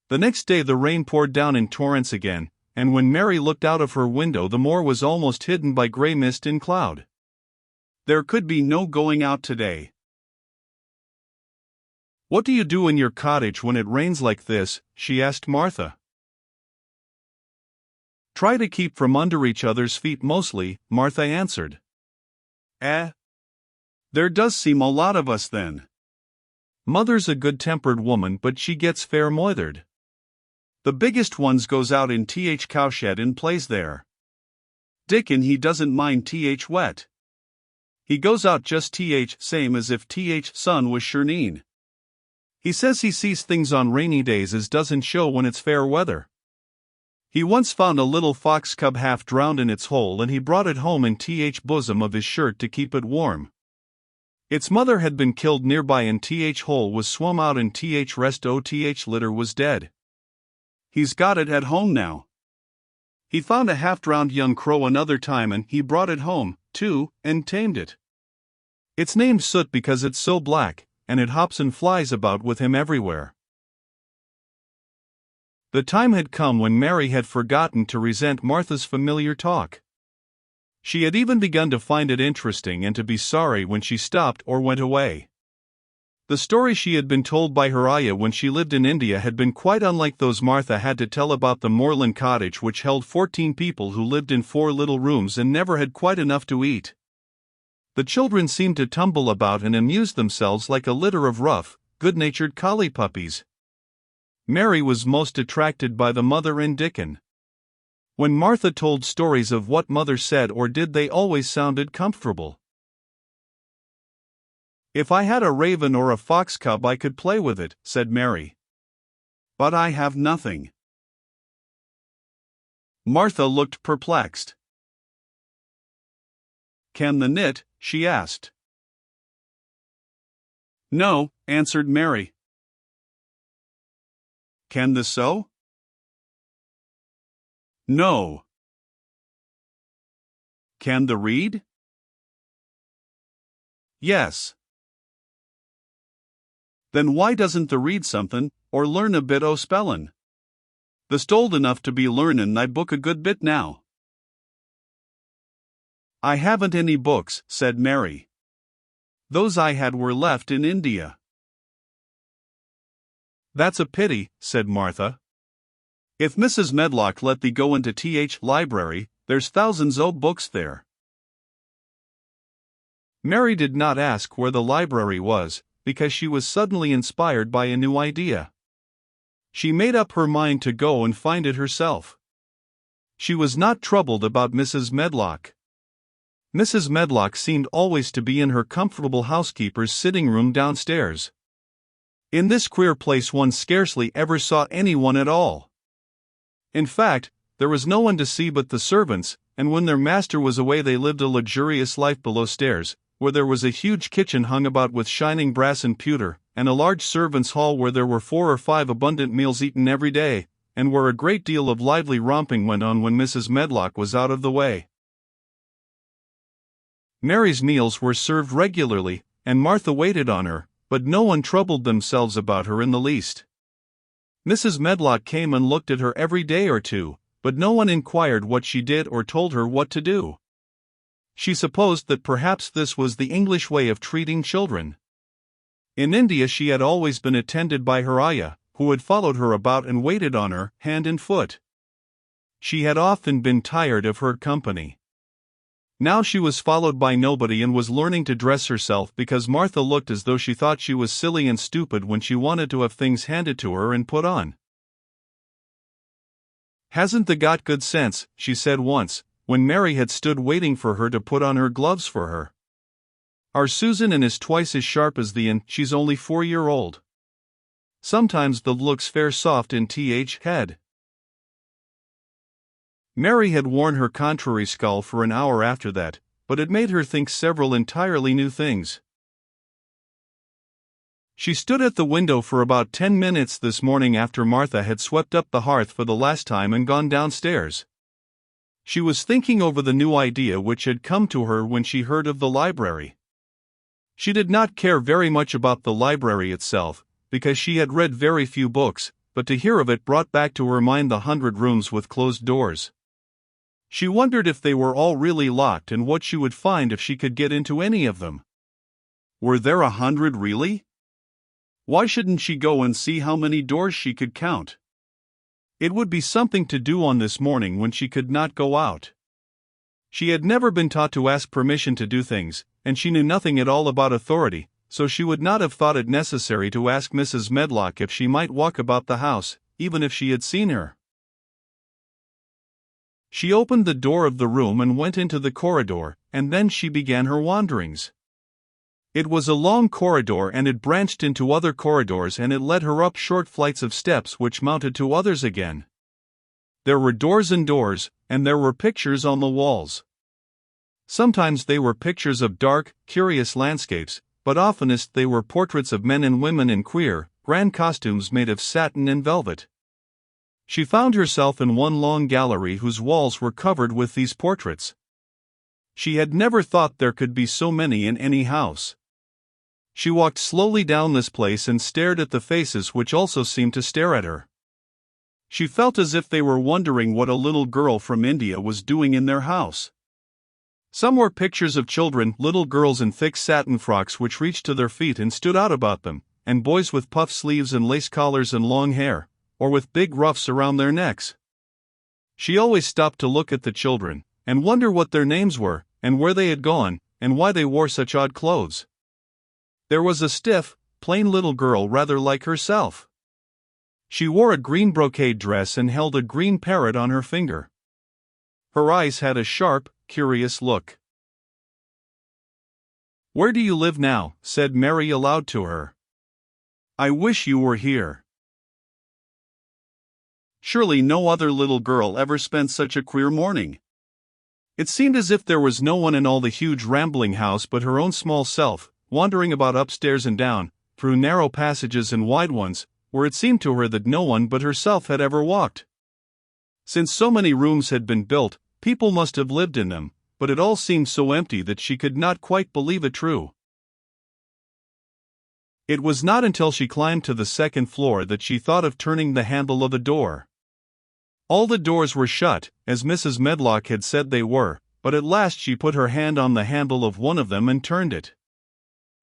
The next day the rain poured down in torrents again, and when Mary looked out of her window the moor was almost hidden by grey mist and cloud. There could be no going out today. "What do you do in your cottage when it rains like this?" she asked Martha. "Try to keep from under each other's feet mostly," Martha answered. There does seem a lot of us then. Mother's a good-tempered woman but she gets fair moithered. The biggest ones goes out in cowshed and plays there. Dickon he doesn't mind wet. He goes out just same as if sun was sherneen. He says he sees things on rainy days as doesn't show when it's fair weather. He once found a little fox cub half drowned in its hole and he brought it home in bosom of his shirt to keep it warm. Its mother had been killed nearby and hole was swum out and rest litter was dead. He's got it at home now. He found a half-drowned young crow another time and he brought it home, too, and tamed it. It's named Soot because it's so black, and it hops and flies about with him everywhere. The time had come when Mary had forgotten to resent Martha's familiar talk. She had even begun to find it interesting and to be sorry when she stopped or went away. The story she had been told by her ayah when she lived in India had been quite unlike those Martha had to tell about the moorland cottage which held 14 people who lived in 4 little rooms and never had quite enough to eat. The children seemed to tumble about and amuse themselves like a litter of rough, good-natured collie puppies. Mary was most attracted by the mother and Dickon. When Martha told stories of what mother said or did they always sounded comfortable. "If I had a raven or a fox cub I could play with it," said Mary. "But I have nothing." Martha looked perplexed. "Can the knit?" she asked. "No," answered Mary. "Can the sew?" "No." "Can the read?" "Yes." "Then why doesn't the read somethin', or learn a bit o' spellin'? Th'st old enough to be learnin' thy book a good bit now." "I haven't any books," said Mary. "Those I had were left in India." "That's a pity," said Martha. "If Mrs. Medlock let thee go into library, there's thousands o' books there." Mary did not ask where the library was, because she was suddenly inspired by a new idea. She made up her mind to go and find it herself. She was not troubled about Mrs. Medlock. Mrs. Medlock seemed always to be in her comfortable housekeeper's sitting room downstairs. In this queer place one scarcely ever saw anyone at all. In fact, there was no one to see but the servants, and when their master was away they lived a luxurious life below stairs, where there was a huge kitchen hung about with shining brass and pewter, and a large servants' hall where there were 4 or 5 abundant meals eaten every day, and where a great deal of lively romping went on when Mrs. Medlock was out of the way. Mary's meals were served regularly, and Martha waited on her, but no one troubled themselves about her in the least. Mrs. Medlock came and looked at her every day or two, but no one inquired what she did or told her what to do. She supposed that perhaps this was the English way of treating children. In India she had always been attended by her ayah, who had followed her about and waited on her, hand and foot. She had often been tired of her company. Now she was followed by nobody and was learning to dress herself because Martha looked as though she thought she was silly and stupid when she wanted to have things handed to her and put on. "Hasn't thee got good sense?" she said once, when Mary had stood waiting for her to put on her gloves for her. "Our Susan is twice as sharp as thee and she's only 4-year-old. Sometimes the looks fair soft in head." Mary had worn her contrary skull for an hour after that, but it made her think several entirely new things. She stood at the window for about 10 minutes this morning after Martha had swept up the hearth for the last time and gone downstairs. She was thinking over the new idea which had come to her when she heard of the library. She did not care very much about the library itself, because she had read very few books, but to hear of it brought back to her mind the 100 rooms with closed doors. She wondered if they were all really locked and what she would find if she could get into any of them. Were there 100 really? Why shouldn't she go and see how many doors she could count? It would be something to do on this morning when she could not go out. She had never been taught to ask permission to do things, and she knew nothing at all about authority, so she would not have thought it necessary to ask Mrs. Medlock if she might walk about the house, even if she had seen her. She opened the door of the room and went into the corridor, and then she began her wanderings. It was a long corridor and it branched into other corridors and it led her up short flights of steps which mounted to others again. There were doors and doors, and there were pictures on the walls. Sometimes they were pictures of dark, curious landscapes, but oftenest they were portraits of men and women in queer, grand costumes made of satin and velvet. She found herself in one long gallery whose walls were covered with these portraits. She had never thought there could be so many in any house. She walked slowly down this place and stared at the faces which also seemed to stare at her. She felt as if they were wondering what a little girl from India was doing in their house. Some were pictures of children, little girls in thick satin frocks which reached to their feet and stood out about them, and boys with puff sleeves and lace collars and long hair, or with big ruffs around their necks. She always stopped to look at the children, and wonder what their names were, and where they had gone, and why they wore such odd clothes. There was a stiff, plain little girl rather like herself. She wore a green brocade dress and held a green parrot on her finger. Her eyes had a sharp, curious look. "Where do you live now?" said Mary aloud to her. "I wish you were here." Surely no other little girl ever spent such a queer morning. It seemed as if there was no one in all the huge rambling house but her own small self, wandering about upstairs and down, through narrow passages and wide ones, where it seemed to her that no one but herself had ever walked. Since so many rooms had been built, people must have lived in them, but it all seemed so empty that she could not quite believe it true. It was not until she climbed to the second floor that she thought of turning the handle of the door. All the doors were shut, as Mrs. Medlock had said they were, but at last she put her hand on the handle of one of them and turned it.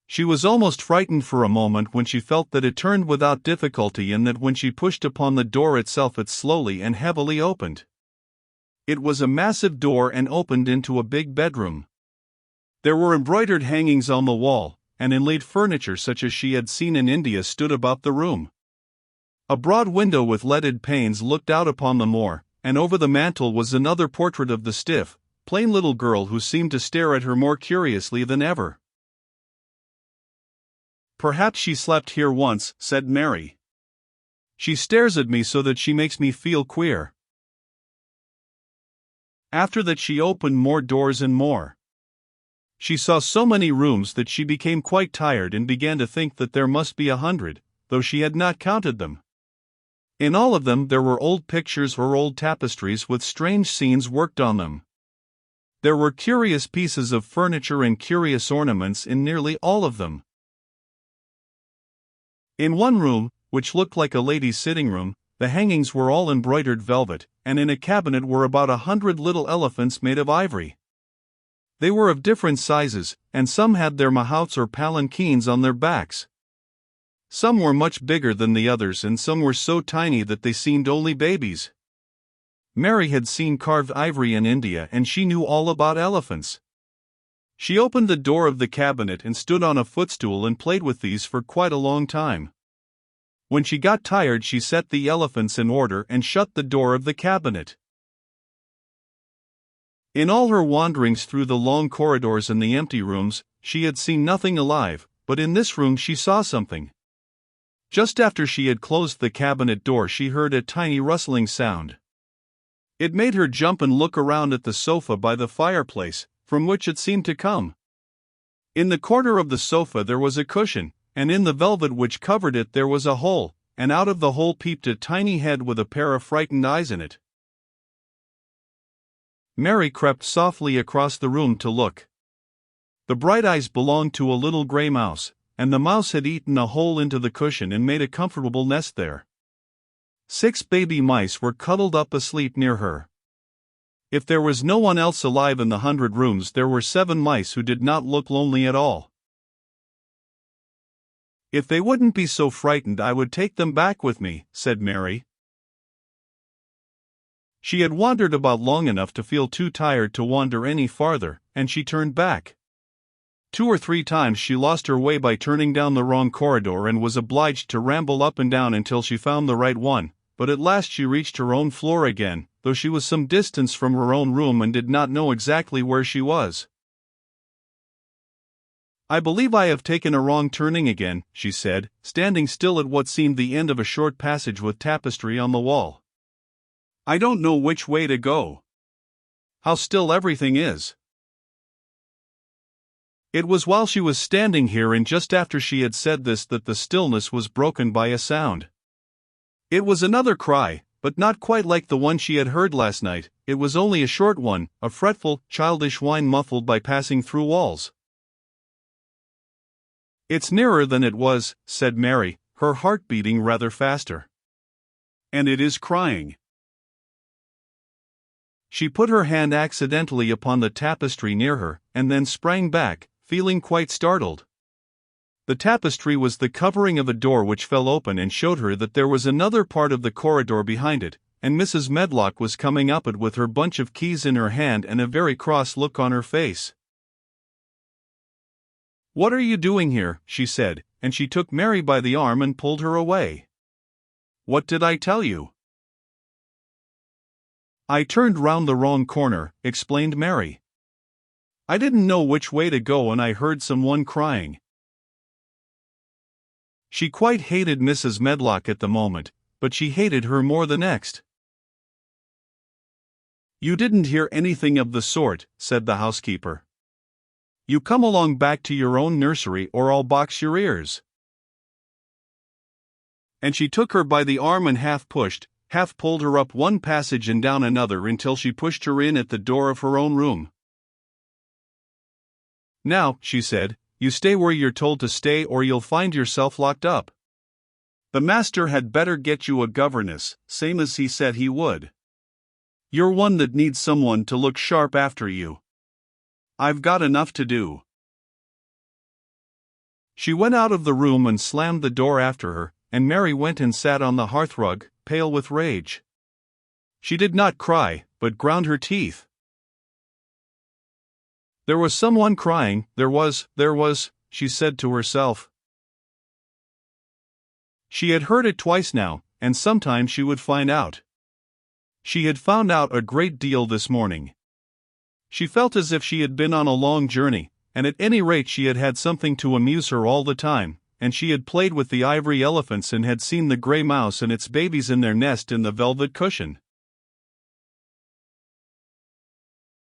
She was almost frightened for a moment when she felt that it turned without difficulty and that when she pushed upon the door itself it slowly and heavily opened. It was a massive door and opened into a big bedroom. There were embroidered hangings on the wall, and inlaid furniture such as she had seen in India stood about the room. A broad window with leaded panes looked out upon the moor, and over the mantel was another portrait of the stiff, plain little girl who seemed to stare at her more curiously than ever. "Perhaps she slept here once," said Mary. "She stares at me so that she makes me feel queer." After that she opened more doors and more. She saw so many rooms that she became quite tired and began to think that there must be 100, though she had not counted them. In all of them there were old pictures or old tapestries with strange scenes worked on them. There were curious pieces of furniture and curious ornaments in nearly all of them. In one room, which looked like a lady's sitting room, the hangings were all embroidered velvet, and in a cabinet were about 100 little elephants made of ivory. They were of different sizes, and some had their mahouts or palanquins on their backs. Some were much bigger than the others and some were so tiny that they seemed only babies. Mary had seen carved ivory in India and she knew all about elephants. She opened the door of the cabinet and stood on a footstool and played with these for quite a long time. When she got tired she set the elephants in order and shut the door of the cabinet. In all her wanderings through the long corridors and the empty rooms, she had seen nothing alive, but in this room she saw something. Just after she had closed the cabinet door she heard a tiny rustling sound. It made her jump and look around at the sofa by the fireplace, from which it seemed to come. In the corner of the sofa there was a cushion, and in the velvet which covered it there was a hole, and out of the hole peeped a tiny head with a pair of frightened eyes in it. Mary crept softly across the room to look. The bright eyes belonged to a little gray mouse, and the mouse had eaten a hole into the cushion and made a comfortable nest there. 6 baby mice were cuddled up asleep near her. If there was no one else alive in the 100 rooms, there were 7 mice who did not look lonely at all. "If they wouldn't be so frightened, I would take them back with me," said Mary. She had wandered about long enough to feel too tired to wander any farther, and she turned back. 2 or 3 times she lost her way by turning down the wrong corridor and was obliged to ramble up and down until she found the right one, but at last she reached her own floor again, though she was some distance from her own room and did not know exactly where she was. "I believe I have taken a wrong turning again," she said, standing still at what seemed the end of a short passage with tapestry on the wall. "I don't know which way to go. How still everything is." It was while she was standing here and just after she had said this that the stillness was broken by a sound. It was another cry, but not quite like the one she had heard last night. It was only a short one, a fretful, childish whine muffled by passing through walls. "It's nearer than it was," said Mary, her heart beating rather faster. "And it is crying." She put her hand accidentally upon the tapestry near her, and then sprang back, feeling quite startled. The tapestry was the covering of a door which fell open and showed her that there was another part of the corridor behind it, and Mrs. Medlock was coming up it with her bunch of keys in her hand and a very cross look on her face. "What are you doing here?" she said, and she took Mary by the arm and pulled her away. "What did I tell you?" "I turned round the wrong corner," explained Mary. "I didn't know which way to go and I heard someone crying." She quite hated Mrs. Medlock at the moment, but she hated her more the next. "You didn't hear anything of the sort," said the housekeeper. "You come along back to your own nursery or I'll box your ears." And she took her by the arm and half pushed, half pulled her up one passage and down another until she pushed her in at the door of her own room. "Now," she said, "you stay where you're told to stay or you'll find yourself locked up. The master had better get you a governess, same as he said he would. You're one that needs someone to look sharp after you. I've got enough to do." She went out of the room and slammed the door after her, and Mary went and sat on the hearthrug, pale with rage. She did not cry, but ground her teeth. There was someone crying, there was, she said to herself. She had heard it twice now, and sometime she would find out. She had found out a great deal this morning. She felt as if she had been on a long journey, and at any rate she had had something to amuse her all the time, and she had played with the ivory elephants and had seen the gray mouse and its babies in their nest in the velvet cushion.